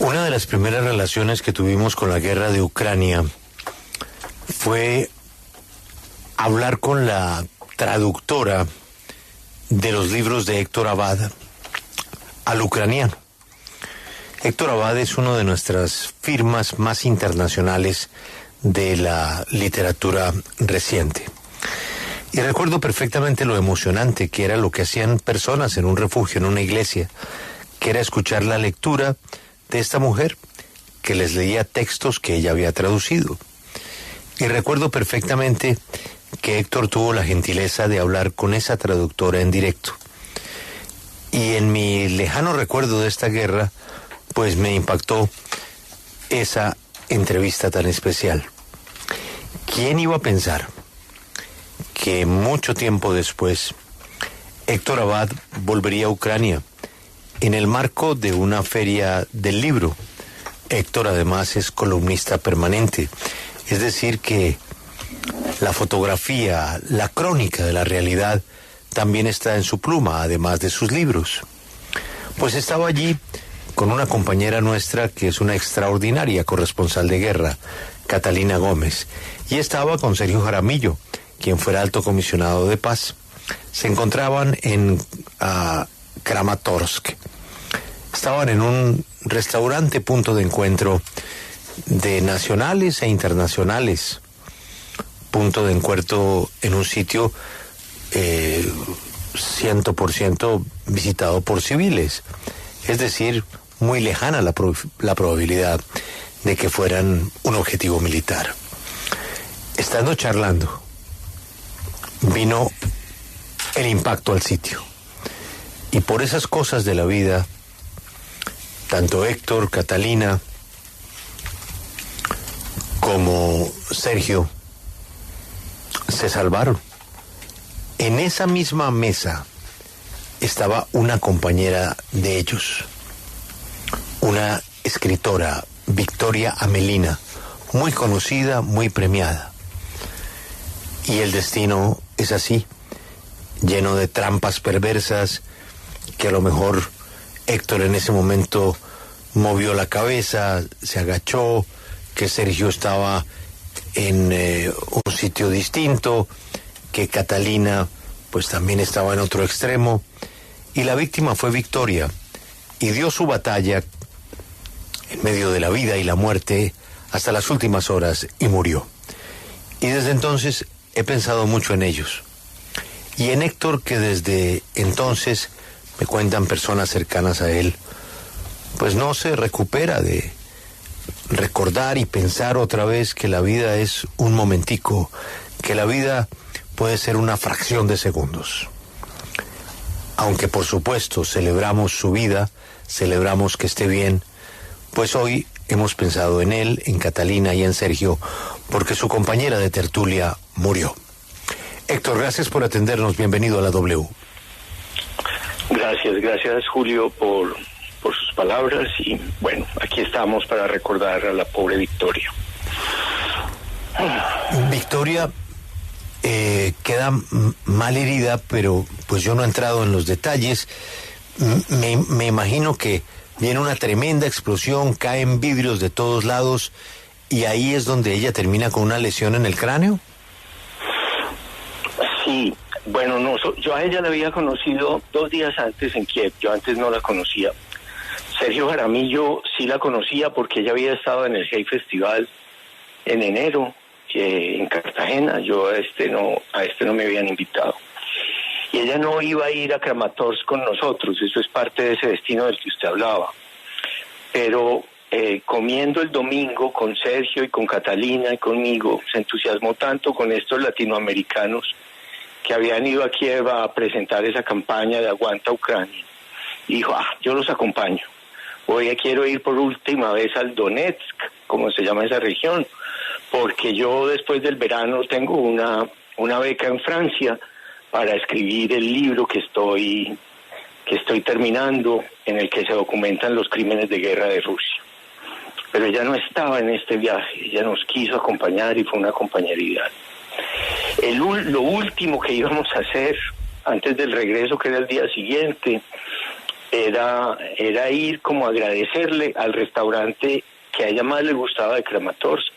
Una de las primeras relaciones que tuvimos con la guerra de Ucrania fue hablar con la traductora de los libros de Héctor Abad al ucraniano. Héctor Abad es una de nuestras firmas más internacionales de la literatura reciente. Y recuerdo perfectamente lo emocionante que era lo que hacían personas en un refugio, en una iglesia, que era escuchar la lectura de esta mujer que les leía textos que ella había traducido. Y recuerdo perfectamente que Héctor tuvo la gentileza de hablar con esa traductora en directo. Y en mi lejano recuerdo de esta guerra, pues me impactó esa entrevista tan especial. ¿Quién iba a pensar que mucho tiempo después Héctor Abad volvería a Ucrania en el marco de una feria del libro? Héctor además es columnista permanente, es decir que la fotografía, la crónica de la realidad también está en su pluma, además de sus libros. Pues estaba allí con una compañera nuestra que es una extraordinaria corresponsal de guerra, Catalina Gómez, y estaba con Sergio Jaramillo, quien fuera alto comisionado de paz. Se encontraban en Kramatorsk. Estaban en un restaurante, punto de encuentro de nacionales e internacionales, punto de encuentro en un sitio 100% visitado por civiles, es decir, muy lejana la probabilidad de que fueran un objetivo militar. Estando charlando, vino el impacto al sitio, y por esas cosas de la vida, tanto Héctor, Catalina, como Sergio se salvaron. En esa misma mesa estaba una compañera de ellos, una escritora, Victoria Amelina, muy conocida, muy premiada. Y el destino es así, lleno de trampas perversas, que a lo mejor Héctor en ese momento movió la cabeza, se agachó, que Sergio estaba en un sitio distinto, que Catalina pues también estaba en otro extremo, y la víctima fue Victoria, y dio su batalla en medio de la vida y la muerte hasta las últimas horas y murió. Y desde entonces he pensado mucho en ellos, y en Héctor, que desde entonces, me cuentan personas cercanas a él, pues no se recupera de recordar y pensar otra vez que la vida es un momentico, que la vida puede ser una fracción de segundos. Aunque por supuesto celebramos su vida, celebramos que esté bien, pues hoy hemos pensado en él, en Catalina y en Sergio, porque su compañera de tertulia murió. Héctor, gracias por atendernos, bienvenido a la W. Gracias Julio por sus palabras, y bueno, aquí estamos para recordar a la pobre Victoria. Victoria queda mal herida, pero pues yo no he entrado en los detalles. Me imagino que viene una tremenda explosión, caen vidrios de todos lados, y ahí es donde ella termina con una lesión en el cráneo. Sí, bueno, no, yo a ella la había conocido 2 días antes en Kiev, yo antes no la conocía. Sergio Jaramillo sí la conocía porque ella había estado en el Hey Festival en enero en Cartagena. Yo a este no me habían invitado. Y ella no iba a ir a Kramatorsk con nosotros, eso es parte de ese destino del que usted hablaba. Pero comiendo el domingo con Sergio y con Catalina y conmigo, se entusiasmó tanto con estos latinoamericanos que habían ido a Kiev a presentar esa campaña de Aguanta Ucrania. Y dijo, yo los acompaño. Quiero ir por última vez al Donetsk, como se llama esa región, porque yo después del verano tengo una beca en Francia para escribir el libro que estoy terminando, en el que se documentan los crímenes de guerra de Rusia. Pero ella no estaba en este viaje, ella nos quiso acompañar y fue una compañeridad. Lo último que íbamos a hacer antes del regreso, que era el día siguiente, era ir como a agradecerle al restaurante que a ella más le gustaba de Kramatorsk,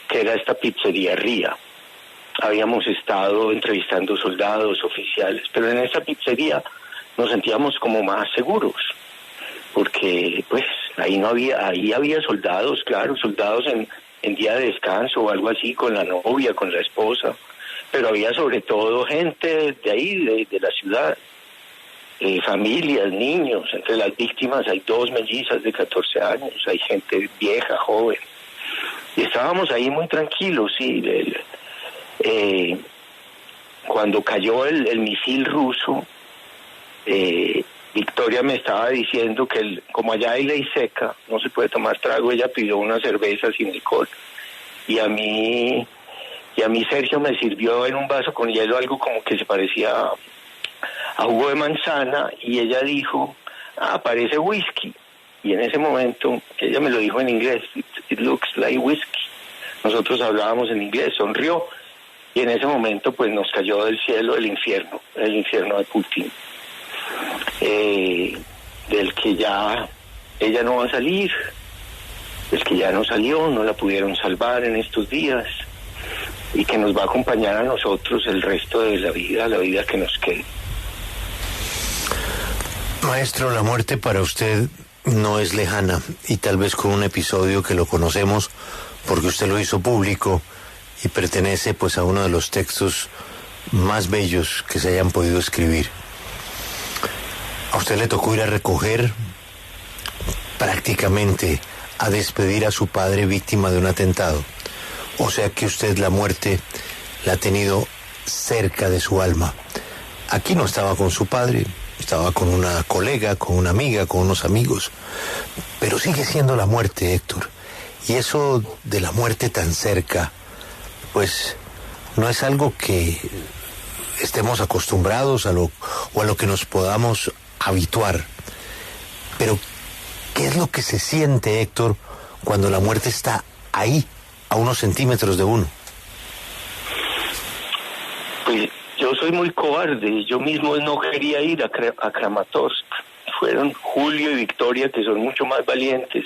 que era esta pizzería Ría. Habíamos estado entrevistando soldados, oficiales, pero en esa pizzería nos sentíamos como más seguros, porque pues ahí había soldados, claro, soldados en día de descanso o algo así, con la novia, con la esposa, pero había sobre todo gente de ahí, de la ciudad, familias, niños. Entre las víctimas hay 2 mellizas de 14 años, hay gente vieja, joven, y estábamos ahí muy tranquilos, sí. Cuando cayó el misil ruso, Victoria me estaba diciendo que como allá hay ley seca, no se puede tomar trago, ella pidió una cerveza sin alcohol, y a mí Sergio me sirvió en un vaso con hielo algo como que se parecía a jugo de manzana, y ella dijo, parece whisky, y en ese momento ella me lo dijo en inglés, it looks like whiskey. Nosotros hablábamos en inglés, sonrió, y en ese momento pues nos cayó del cielo el infierno de Putin, del que ya ella no va a salir, del que ya no salió, no la pudieron salvar en estos días, y que nos va a acompañar a nosotros el resto de la vida que nos quede. Maestro, la muerte para usted no es lejana, y tal vez con un episodio que lo conocemos porque usted lo hizo público y pertenece pues a uno de los textos más bellos que se hayan podido escribir. A usted le tocó ir a recoger, prácticamente a despedir a su padre víctima de un atentado. O sea que usted la muerte la ha tenido cerca de su alma. Aquí no estaba con su padre, estaba con una colega, con una amiga, con unos amigos, pero sigue siendo la muerte, Héctor. Y eso de la muerte tan cerca, pues no es algo que estemos acostumbrados a lo que nos podamos habituar. Pero ¿qué es lo que se siente, Héctor, cuando la muerte está ahí, a unos centímetros de uno? Pues yo soy muy cobarde, yo mismo no quería ir a Kramatorsk. Fueron Julio y Victoria, que son mucho más valientes,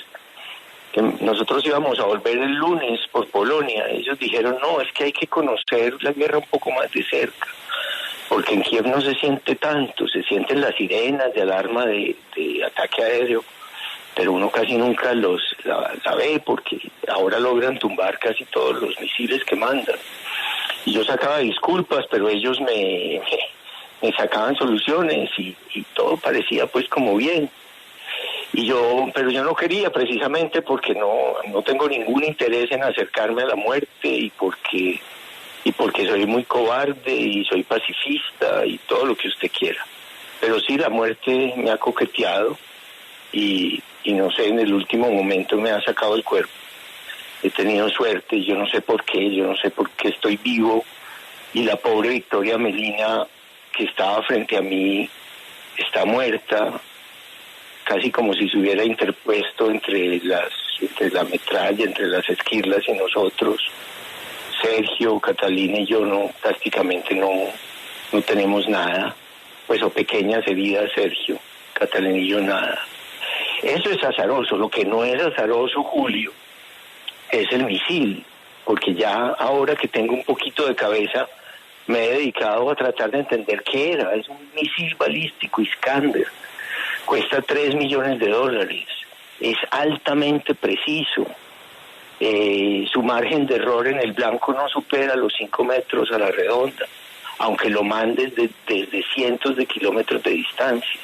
que nosotros íbamos a volver el lunes por Polonia. Ellos dijeron, no, es que hay que conocer la guerra un poco más de cerca, porque en Kiev no se siente tanto, se sienten las sirenas de alarma de ataque aéreo, pero uno casi nunca la ve, porque ahora logran tumbar casi todos los misiles que mandan. Y yo sacaba disculpas, pero ellos me sacaban soluciones y todo parecía pues como bien. Pero yo no quería, precisamente porque no tengo ningún interés en acercarme a la muerte, y porque soy muy cobarde y soy pacifista y todo lo que usted quiera. Pero sí, la muerte me ha coqueteado y no sé, en el último momento me ha sacado el cuerpo. He tenido suerte, yo no sé por qué estoy vivo, y la pobre Victoria Melina, que estaba frente a mí, está muerta, casi como si se hubiera interpuesto entre la metralla, entre las esquirlas y nosotros. Sergio, Catalina y yo prácticamente no tenemos nada, pues, o pequeñas heridas. Sergio, Catalina y yo nada. Eso es azaroso. Lo que no es azaroso, Julio, es el misil, porque ya ahora que tengo un poquito de cabeza, me he dedicado a tratar de entender qué era. Es un misil balístico Iskander, cuesta $3 millones, es altamente preciso, su margen de error en el blanco no supera los 5 metros a la redonda, aunque lo mandes desde cientos de kilómetros de distancia.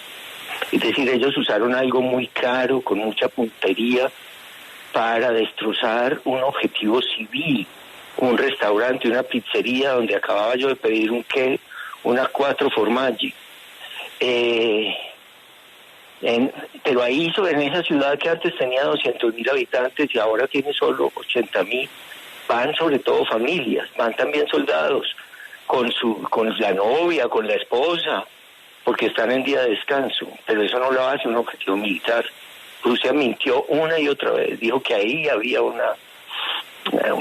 Es decir, ellos usaron algo muy caro, con mucha puntería, para destrozar un objetivo civil, un restaurante, una pizzería donde acababa yo de pedir una 4 formaggi. Pero ahí, en esa ciudad que antes tenía 200.000 habitantes y ahora tiene solo 80.000, van sobre todo familias, van también soldados con la novia, con la esposa, porque están en día de descanso, pero eso no lo hace un objetivo militar. Rusia mintió una y otra vez, dijo que ahí había una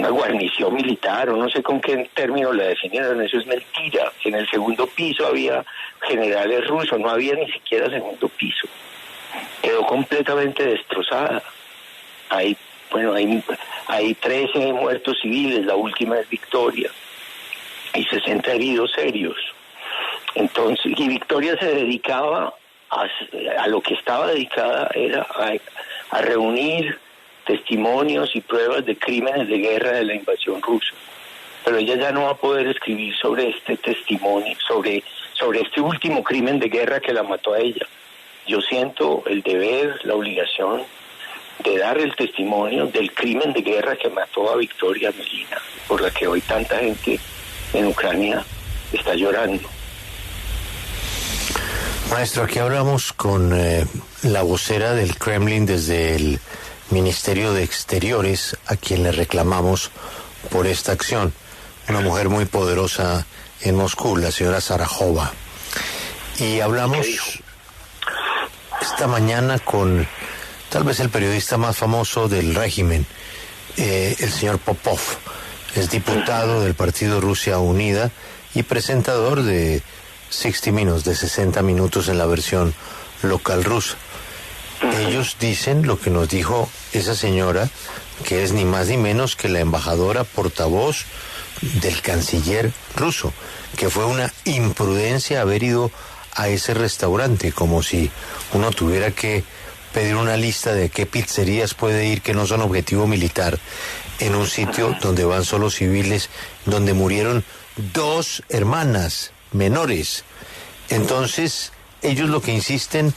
guarnición militar, o no sé con qué término la definieron. Eso es mentira. En el segundo piso había generales rusos, no había ni siquiera segundo piso. quedó completamente destrozada. Hay 13 muertos civiles, la última es Victoria, y 60 heridos serios. Entonces, y Victoria se dedicaba a lo que estaba dedicada, era a reunir testimonios y pruebas de crímenes de guerra de la invasión rusa. Pero ella ya no va a poder escribir sobre este testimonio, sobre este último crimen de guerra que la mató a ella. Yo siento el deber, la obligación de dar el testimonio del crimen de guerra que mató a Victoria Amelina, por la que hoy tanta gente en Ucrania está llorando. Maestro, aquí hablamos con la vocera del Kremlin desde el Ministerio de Exteriores, a quien le reclamamos por esta acción. Una mujer muy poderosa en Moscú, la señora Zarajova. Y hablamos esta mañana con tal vez el periodista más famoso del régimen, el señor Popov. Es diputado del partido Rusia Unida y presentador de 60 Minutes, de 60 minutos en la versión local rusa. Ellos dicen lo que nos dijo esa señora, que es ni más ni menos que la embajadora portavoz del canciller ruso, que fue una imprudencia haber ido a ese restaurante, como si uno tuviera que pedir una lista de qué pizzerías puede ir que no son objetivo militar en un sitio donde van solo civiles, donde murieron 2 hermanas menores. Entonces, ellos lo que insisten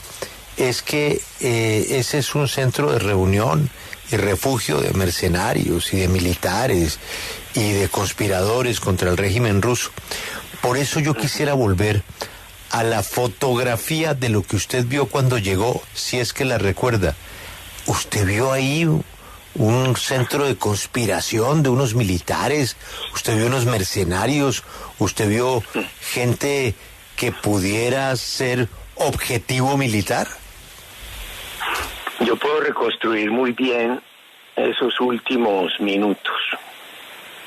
es que ese es un centro de reunión y refugio de mercenarios y de militares y de conspiradores contra el régimen ruso. Por eso yo quisiera volver a la fotografía de lo que usted vio cuando llegó, si es que la recuerda. ¿Usted vio ahí un centro de conspiración de unos militares? ¿Usted vio unos mercenarios? ¿Usted vio gente que pudiera ser objetivo militar? Yo puedo reconstruir muy bien esos últimos minutos.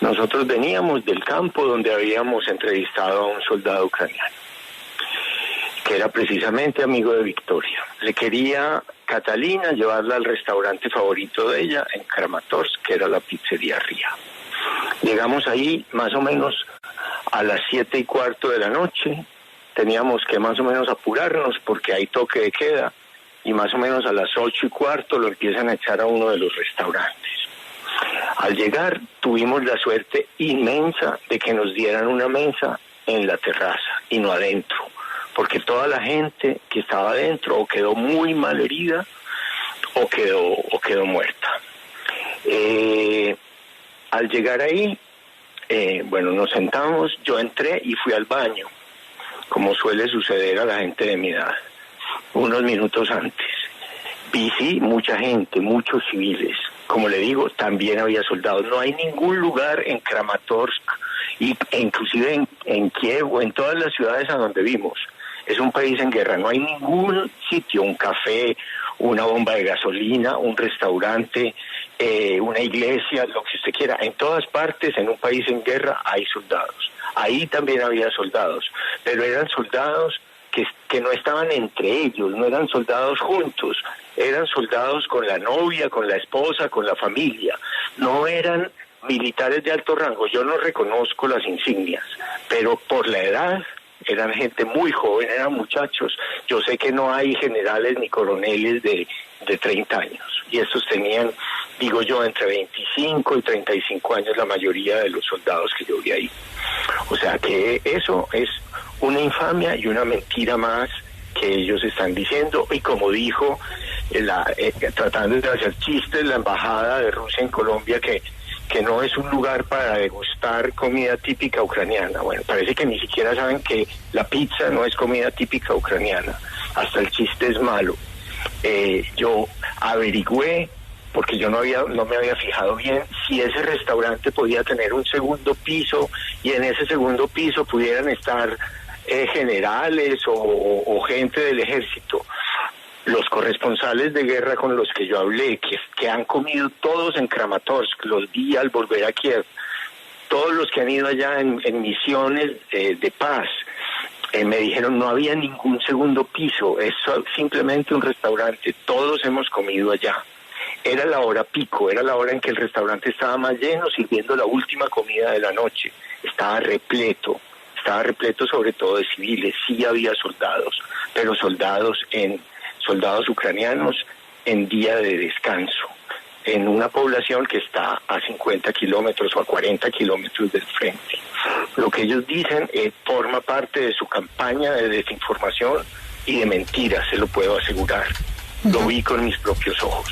Nosotros veníamos del campo donde habíamos entrevistado a un soldado ucraniano, que era precisamente amigo de Victoria. Le quería Catalina llevarla al restaurante favorito de ella en Kramatorsk, que era la pizzería Ría. Llegamos ahí más o menos a las 7:15 de la noche. Teníamos que más o menos apurarnos porque hay toque de queda, y más o menos a las 8:15 lo empiezan a echar a uno de los restaurantes. Al llegar tuvimos la suerte inmensa de que nos dieran una mesa en la terraza y no adentro, porque toda la gente que estaba adentro o quedó muy mal herida o quedó muerta. Al llegar ahí, nos sentamos, yo entré y fui al baño, como suele suceder a la gente de mi edad, unos minutos antes. Vi sí mucha gente, muchos civiles. Como le digo, también había soldados. No hay ningún lugar en Kramatorsk, e inclusive en Kiev o en todas las ciudades a donde vimos. Es un país en guerra. No hay ningún sitio, un café, una bomba de gasolina, un restaurante, una iglesia, lo que usted quiera. En todas partes, en un país en guerra, hay soldados. Ahí también había soldados, pero eran soldados que no estaban entre ellos, no eran soldados juntos, eran soldados con la novia, con la esposa, con la familia, no eran militares de alto rango. Yo no reconozco las insignias, pero por la edad eran gente muy joven, eran muchachos. Yo sé que no hay generales ni coroneles de 30 años, y estos tenían, digo yo, entre 25 y 35 años la mayoría de los soldados que yo vi ahí. O sea que eso es una infamia y una mentira más que ellos están diciendo, y como dijo, tratando de hacer chistes, la embajada de Rusia en Colombia, que no es un lugar para degustar comida típica ucraniana. Bueno, parece que ni siquiera saben que la pizza no es comida típica ucraniana, hasta el chiste es malo. Yo averigüé, porque yo no me había fijado bien si ese restaurante podía tener un segundo piso y en ese segundo piso pudieran estar generales o gente del ejército. Los corresponsales de guerra con los que yo hablé, que han comido todos en Kramatorsk, los vi al volver a Kiev, todos los que han ido allá en misiones de paz, Me dijeron no había ningún segundo piso, es simplemente un restaurante, todos hemos comido allá. Era la hora pico, era la hora en que el restaurante estaba más lleno, sirviendo la última comida de la noche. Estaba repleto sobre todo de civiles, sí había soldados, pero soldados ucranianos en día de descanso, en una población que está a 50 kilómetros o a 40 kilómetros del frente. Lo que ellos dicen forma parte de su campaña de desinformación y de mentiras, se lo puedo asegurar. Lo vi con mis propios ojos.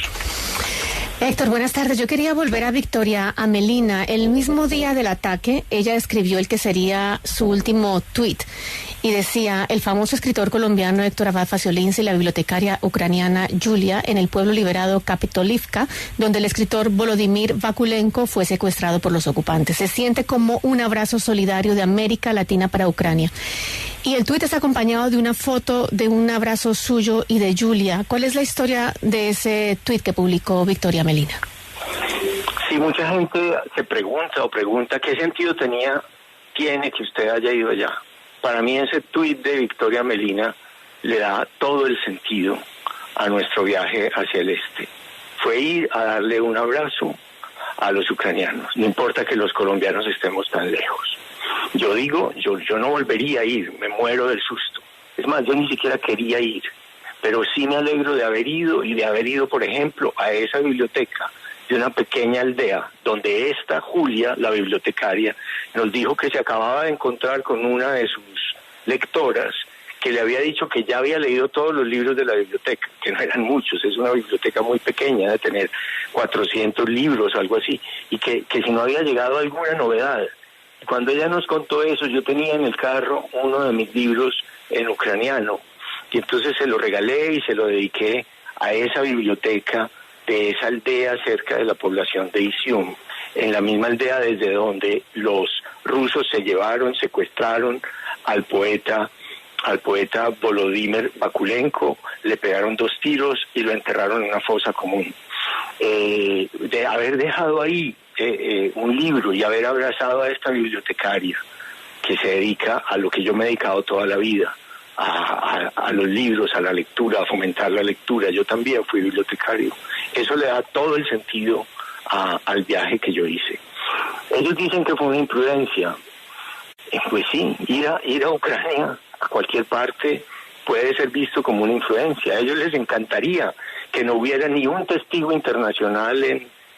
Héctor, buenas tardes. Yo quería volver a Victoria Amelina. El mismo día del ataque, ella escribió el que sería su último tuit y decía: el famoso escritor colombiano Héctor Abad Faciolince y la bibliotecaria ucraniana Yulia en el pueblo liberado Kapitolivka, donde el escritor Volodymyr Vakulenko fue secuestrado por los ocupantes. Se siente como un abrazo solidario de América Latina para Ucrania. Y el tuit está acompañado de una foto de un abrazo suyo y de Yulia. ¿Cuál es la historia de ese tuit que publicó Victoria Amelina? Sí, mucha gente se pregunta qué sentido tiene que usted haya ido allá. Para mí ese tuit de Victoria Amelina le da todo el sentido a nuestro viaje hacia el este. Fue ir a darle un abrazo a los ucranianos, no importa que los colombianos estemos tan lejos. Yo digo, yo no volvería a ir, me muero del susto. Es más, yo ni siquiera quería ir, pero sí me alegro de haber ido y de haber ido, por ejemplo, a esa biblioteca de una pequeña aldea donde esta Julia, la bibliotecaria, nos dijo que se acababa de encontrar con una de sus lectoras que le había dicho que ya había leído todos los libros de la biblioteca, que no eran muchos, es una biblioteca muy pequeña, de tener 400 libros, algo así, y que si no había llegado alguna novedad. Cuando ella nos contó eso, yo tenía en el carro uno de mis libros en ucraniano, y entonces se lo regalé y se lo dediqué a esa biblioteca de esa aldea cerca de la población de Izium, en la misma aldea desde donde los rusos secuestraron al poeta Volodymyr Vakulenko, le pegaron 2 tiros y lo enterraron en una fosa común. De haber dejado ahí un libro y haber abrazado a esta bibliotecaria que se dedica a lo que yo me he dedicado toda la vida, a los libros, a la lectura, a fomentar la lectura. Yo también fui bibliotecario. Eso le da todo el sentido al viaje que yo hice. Ellos dicen que fue una imprudencia. Pues sí, ir a Ucrania, a cualquier parte, puede ser visto como una influencia. A ellos les encantaría que no hubiera ni un testigo internacional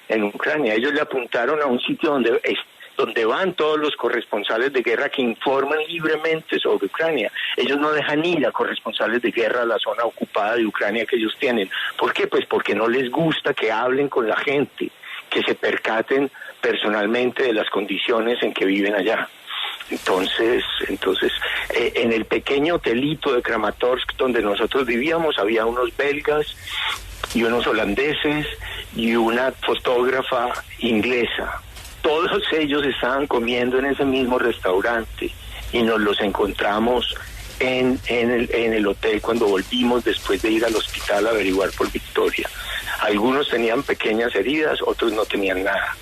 en Ucrania. Ellos le apuntaron a un sitio donde van todos los corresponsales de guerra que informan libremente sobre Ucrania. Ellos no dejan ir a corresponsales de guerra a la zona ocupada de Ucrania que ellos tienen. ¿Por qué? Pues porque no les gusta que hablen con la gente, que se percaten personalmente de las condiciones en que viven allá. Entonces, en el pequeño hotelito de Kramatorsk donde nosotros vivíamos había unos belgas y unos holandeses y una fotógrafa inglesa. Todos ellos estaban comiendo en ese mismo restaurante y nos los encontramos en el hotel cuando volvimos después de ir al hospital a averiguar por Victoria. Algunos tenían pequeñas heridas, otros no tenían nada.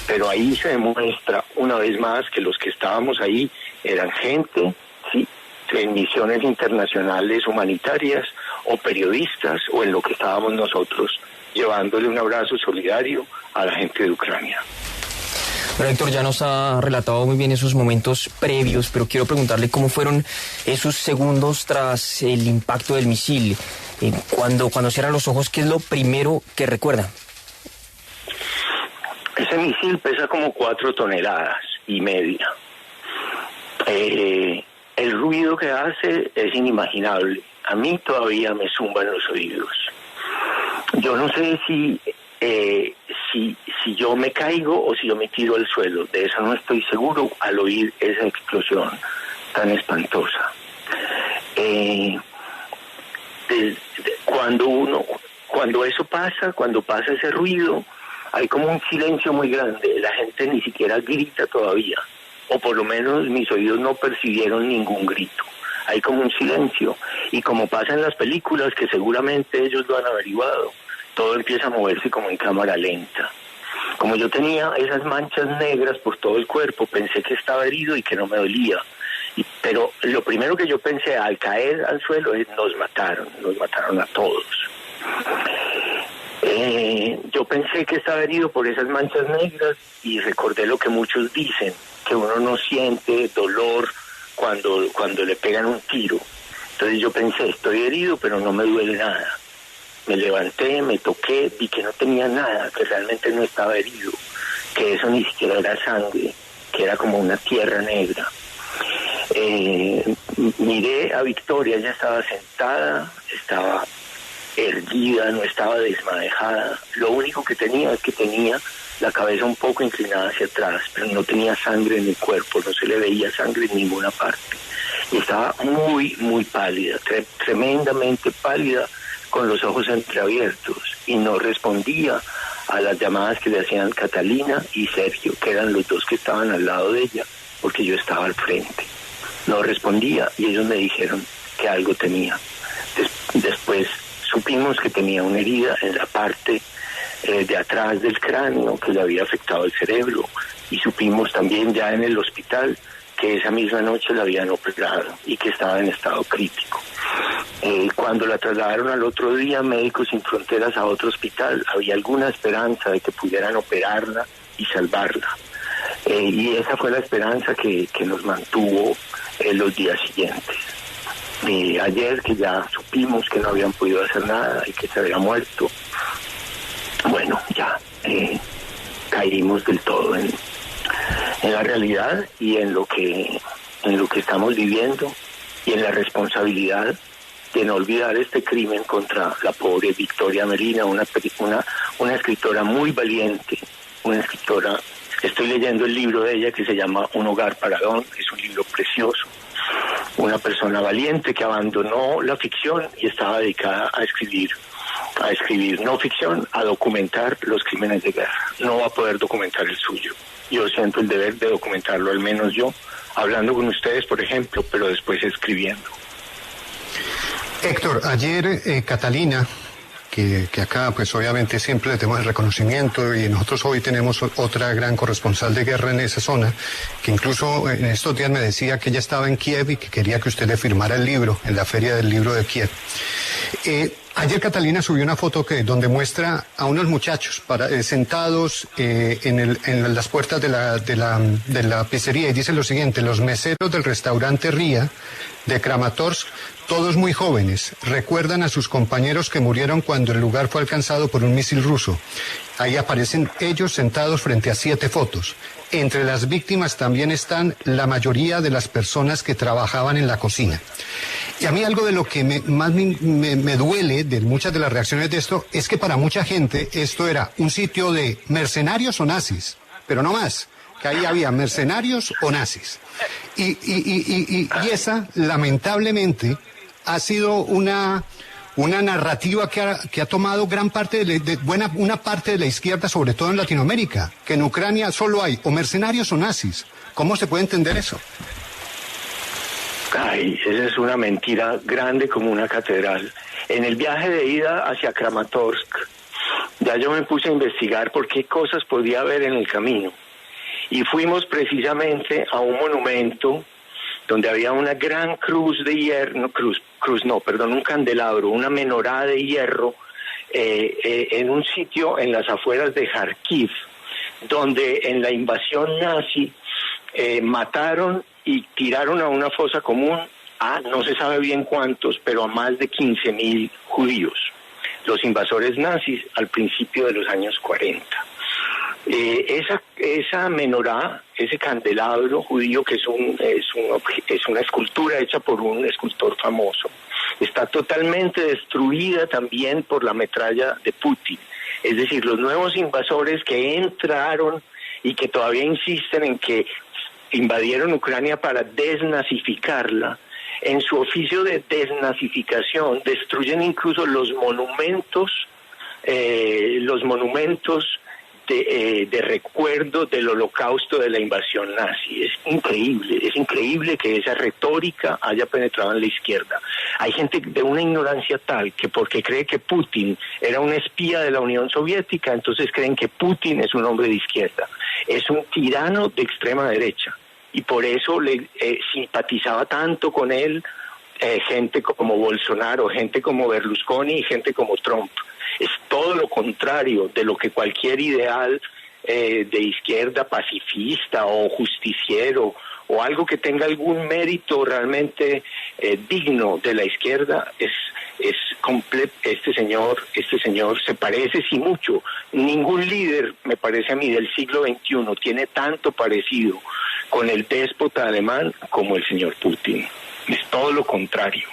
Pero ahí se demuestra una vez más que los que estábamos ahí eran gente, sí, en misiones internacionales humanitarias o periodistas o en lo que estábamos nosotros, llevándole un abrazo solidario a la gente de Ucrania. Pero Héctor ya nos ha relatado muy bien esos momentos previos, pero quiero preguntarle cómo fueron esos segundos tras el impacto del misil. Cuando cierra los ojos, ¿qué es lo primero que recuerda? Ese misil pesa como 4,5 toneladas. El ruido que hace es inimaginable. A mí todavía me zumban los oídos. Yo no sé si yo me caigo o si yo me tiro al suelo. De eso no estoy seguro al oír esa explosión tan espantosa. Cuando eso pasa, cuando pasa ese ruido, hay como un silencio muy grande. La gente ni siquiera grita todavía, o por lo menos mis oídos no percibieron ningún grito. Hay como un silencio, y como pasa en las películas, que seguramente ellos lo han averiguado, todo empieza a moverse como en cámara lenta. Como yo tenía esas manchas negras por todo el cuerpo, pensé que estaba herido y que no me dolía. Pero lo primero que yo pensé al caer al suelo es nos mataron a todos. Yo pensé que estaba herido por esas manchas negras y recordé lo que muchos dicen, que uno no siente dolor cuando le pegan un tiro. Entonces yo pensé, estoy herido, pero no me duele nada. Me levanté, me toqué, vi que no tenía nada, que realmente no estaba herido, que eso ni siquiera era sangre, que era como una tierra negra. Miré a Victoria, ella estaba sentada, estaba erguida, no estaba desmadejada. Lo único que tenía es que tenía la cabeza un poco inclinada hacia atrás, pero no tenía sangre en el cuerpo, no se le veía sangre en ninguna parte. Y estaba muy, muy pálida, tremendamente pálida, con los ojos entreabiertos, y no respondía a las llamadas que le hacían Catalina y Sergio, que eran los dos que estaban al lado de ella, porque yo estaba al frente. No respondía y ellos me dijeron que algo tenía. Después supimos que tenía una herida en la parte de atrás del cráneo que le había afectado el cerebro, y supimos también ya en el hospital que esa misma noche la habían operado y que estaba en estado crítico. Cuando la trasladaron al otro día, Médicos Sin Fronteras, a otro hospital, había alguna esperanza de que pudieran operarla y salvarla. Y esa fue la esperanza que nos mantuvo los días siguientes. Ayer, que ya supimos que no habían podido hacer nada y que se había muerto, bueno, ya caímos del todo en la realidad y en lo que estamos viviendo, y en la responsabilidad de no olvidar este crimen contra la pobre Victoria Amelina, una escritora muy valiente, una escritora. Estoy leyendo el libro de ella que se llama Un hogar para Don, es un libro precioso. Una persona valiente que abandonó la ficción y estaba dedicada a escribir no ficción, a documentar los crímenes de guerra. No va a poder documentar el suyo. Yo siento el deber de documentarlo, al menos yo, hablando con ustedes, por ejemplo, pero después escribiendo. Héctor, ayer Catalina, que acá pues obviamente siempre le tenemos el reconocimiento, y nosotros hoy tenemos otra gran corresponsal de guerra en esa zona, que incluso en estos días me decía que ella estaba en Kiev y que quería que usted le firmara el libro, en la Feria del Libro de Kiev. Ayer Catalina subió una foto donde muestra a unos muchachos sentados en las puertas de la pizzería, y dice lo siguiente: los meseros del restaurante Ría de Kramatorsk, todos muy jóvenes, recuerdan a sus compañeros que murieron cuando el lugar fue alcanzado por un misil ruso. Ahí aparecen ellos sentados frente a 7 fotos. Entre las víctimas también están la mayoría de las personas que trabajaban en la cocina. Y a mí algo de lo que más me duele de muchas de las reacciones de esto es que para mucha gente esto era un sitio de mercenarios o nazis, pero no más, que ahí había mercenarios o nazis. Y esa, lamentablemente, ha sido una narrativa que ha tomado gran parte una parte de la izquierda, sobre todo en Latinoamérica, que en Ucrania solo hay o mercenarios o nazis. ¿Cómo se puede entender eso? Ay, esa es una mentira grande como una catedral. En el viaje de ida hacia Kramatorsk, ya yo me puse a investigar por qué cosas podía haber en el camino. Y fuimos precisamente a un monumento donde había una gran cruz de hierro, un candelabro, una menorá de hierro, en un sitio en las afueras de Kharkiv, donde en la invasión nazi mataron y tiraron a una fosa común a no se sabe bien cuántos, pero a más de 15.000 judíos, los invasores nazis al principio de los años 40. Esa menorá, ese candelabro judío, que es una escultura hecha por un escultor famoso, está totalmente destruida también por la metralla de Putin. Es decir, los nuevos invasores que entraron y que todavía insisten en que invadieron Ucrania para desnazificarla, en su oficio de desnazificación destruyen incluso los monumentos de recuerdo del holocausto, de la invasión nazi. Es increíble que esa retórica haya penetrado en la izquierda. Hay gente de una ignorancia tal que porque cree que Putin era un espía de la Unión Soviética, entonces creen que Putin es un hombre de izquierda. Es un tirano de extrema derecha. y por eso le simpatizaba tanto con él gente como Bolsonaro, gente como Berlusconi y gente como Trump. Es todo lo contrario de lo que cualquier ideal de izquierda pacifista o justiciero o algo que tenga algún mérito realmente digno de la izquierda es completo. Este señor se parece sí mucho. Ningún líder, me parece a mí, del siglo XXI tiene tanto parecido con el déspota alemán como el señor Putin. Es todo lo contrario.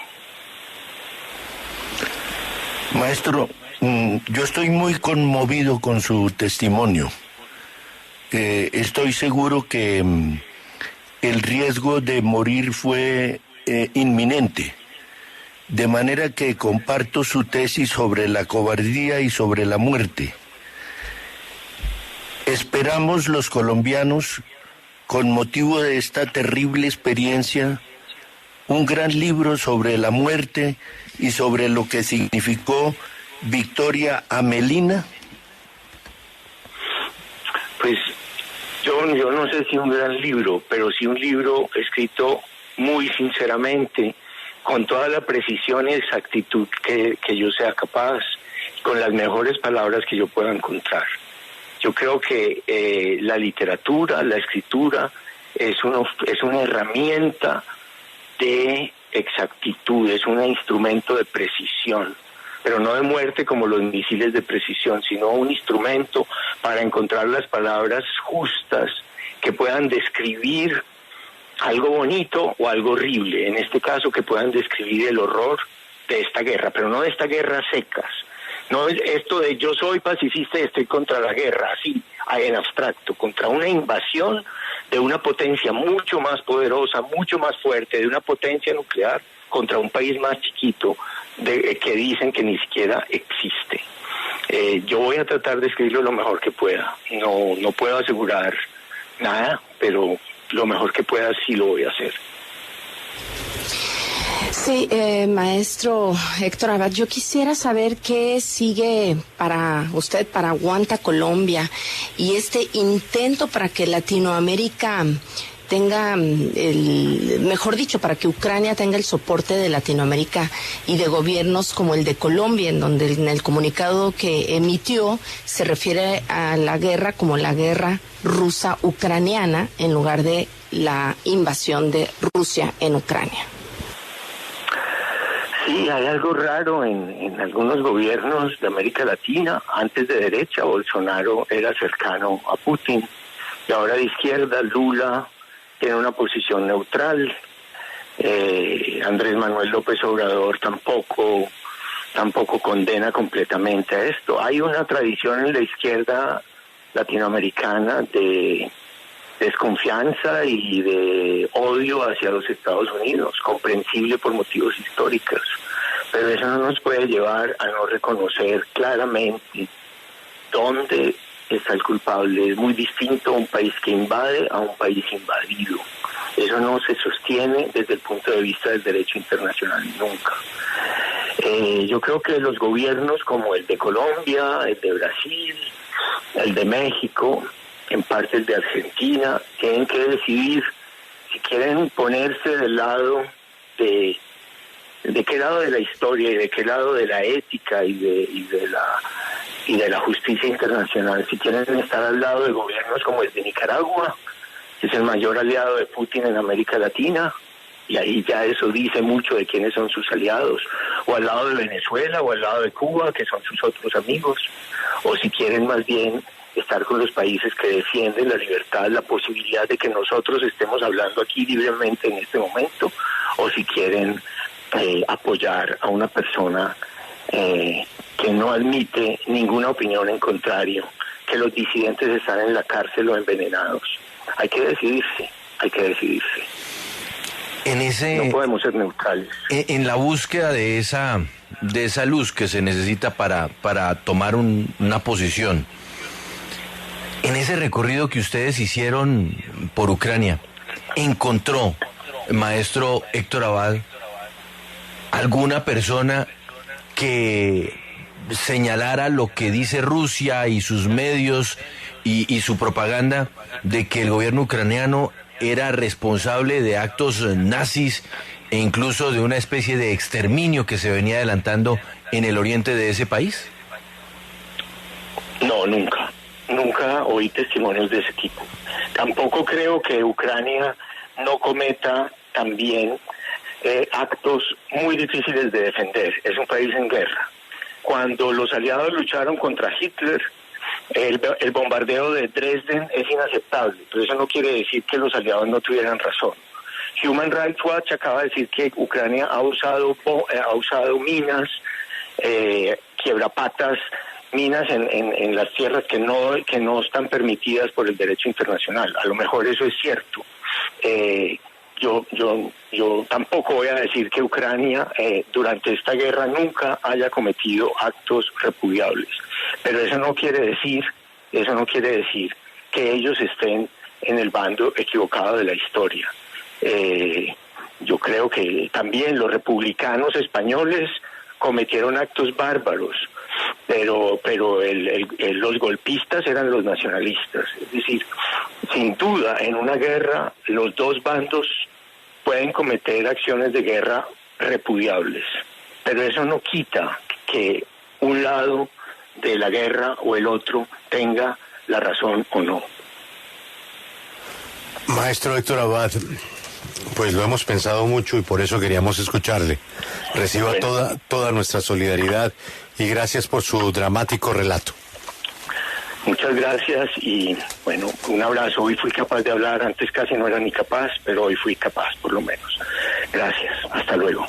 Maestro, yo estoy muy conmovido con su testimonio. Estoy seguro que el riesgo de morir fue inminente, de manera que comparto su tesis sobre la cobardía y sobre la muerte. Esperamos los colombianos, con motivo de esta terrible experiencia, un gran libro sobre la muerte y sobre lo que significó Victoria Amelina. Pues yo no sé si un gran libro, pero sí un libro escrito muy sinceramente, con toda la precisión y exactitud que yo sea capaz, con las mejores palabras que yo pueda encontrar. Yo creo que la literatura, la escritura, es una herramienta de exactitud, es un instrumento de precisión, pero no de muerte como los misiles de precisión, sino un instrumento para encontrar las palabras justas que puedan describir algo bonito o algo horrible, en este caso que puedan describir el horror de esta guerra, pero no de esta guerra a secas, no esto de yo soy pacifista y estoy contra la guerra, así en abstracto, contra una invasión de una potencia mucho más poderosa, mucho más fuerte, de una potencia nuclear contra un país más chiquito que dicen que ni siquiera existe. Yo voy a tratar de escribirlo lo mejor que pueda. No puedo asegurar nada, pero lo mejor que pueda sí lo voy a hacer. Sí, maestro Héctor Abad, yo quisiera saber qué sigue para usted, para Aguanta Colombia, y este intento para que Latinoamérica tenga, mejor dicho, para que Ucrania tenga el soporte de Latinoamérica y de gobiernos como el de Colombia, en donde en el comunicado que emitió se refiere a la guerra como la guerra rusa-ucraniana en lugar de la invasión de Rusia en Ucrania. Sí, hay algo raro en algunos gobiernos de América Latina. Antes de derecha, Bolsonaro era cercano a Putin, y ahora de izquierda, Lula tiene una posición neutral. Andrés Manuel López Obrador tampoco condena completamente a esto. Hay una tradición en la izquierda latinoamericana de desconfianza y de odio hacia los Estados Unidos, comprensible por motivos históricos, pero eso no nos puede llevar a no reconocer claramente dónde está el culpable. Es muy distinto un país que invade a un país invadido. Eso no se sostiene desde el punto de vista del derecho internacional nunca. Yo creo que los gobiernos como el de Colombia, el de Brasil, el de México, en parte el de Argentina, tienen que decidir si quieren ponerse del lado de qué lado de la historia y de qué lado de la ética y de la justicia internacional, si quieren estar al lado de gobiernos como el de Nicaragua, que es el mayor aliado de Putin en América Latina, y ahí ya eso dice mucho de quiénes son sus aliados, o al lado de Venezuela o al lado de Cuba, que son sus otros amigos, o si quieren más bien estar con los países que defienden la libertad, la posibilidad de que nosotros estemos hablando aquí libremente en este momento, o si quieren apoyar a una persona que no admite ninguna opinión en contrario, que los disidentes están en la cárcel o envenenados. Hay que decidirse. No podemos ser neutrales. En la búsqueda de esa luz que se necesita para tomar una posición, en ese recorrido que ustedes hicieron por Ucrania, ¿encontró, maestro Héctor Abad, alguna persona que señalara lo que dice Rusia y sus medios y su propaganda de que el gobierno ucraniano era responsable de actos nazis e incluso de una especie de exterminio que se venía adelantando en el oriente de ese país? No, nunca oí testimonios de ese tipo. Tampoco creo que Ucrania no cometa también actos muy difíciles de defender. Es un país en guerra. Cuando los aliados lucharon contra Hitler, el bombardeo de Dresden es inaceptable, pero eso no quiere decir que los aliados no tuvieran razón. Human Rights Watch acaba de decir que Ucrania ha usado minas, quiebrapatas, minas en las tierras que no están permitidas por el derecho internacional. A lo mejor eso es cierto. Yo tampoco voy a decir que Ucrania durante esta guerra nunca haya cometido actos repudiables, pero eso no quiere decir que ellos estén en el bando equivocado de la historia. Yo creo que también los republicanos españoles cometieron actos bárbaros, pero los golpistas eran los nacionalistas. Es decir, sin duda, en una guerra los dos bandos pueden cometer acciones de guerra repudiables, pero eso no quita que un lado de la guerra o el otro tenga la razón o no. Maestro Héctor Abad, pues lo hemos pensado mucho y por eso queríamos escucharle. Reciba toda nuestra solidaridad y gracias por su dramático relato. Muchas gracias y bueno, un abrazo. Hoy fui capaz de hablar, antes casi no era ni capaz, pero hoy fui capaz por lo menos. Gracias, hasta luego.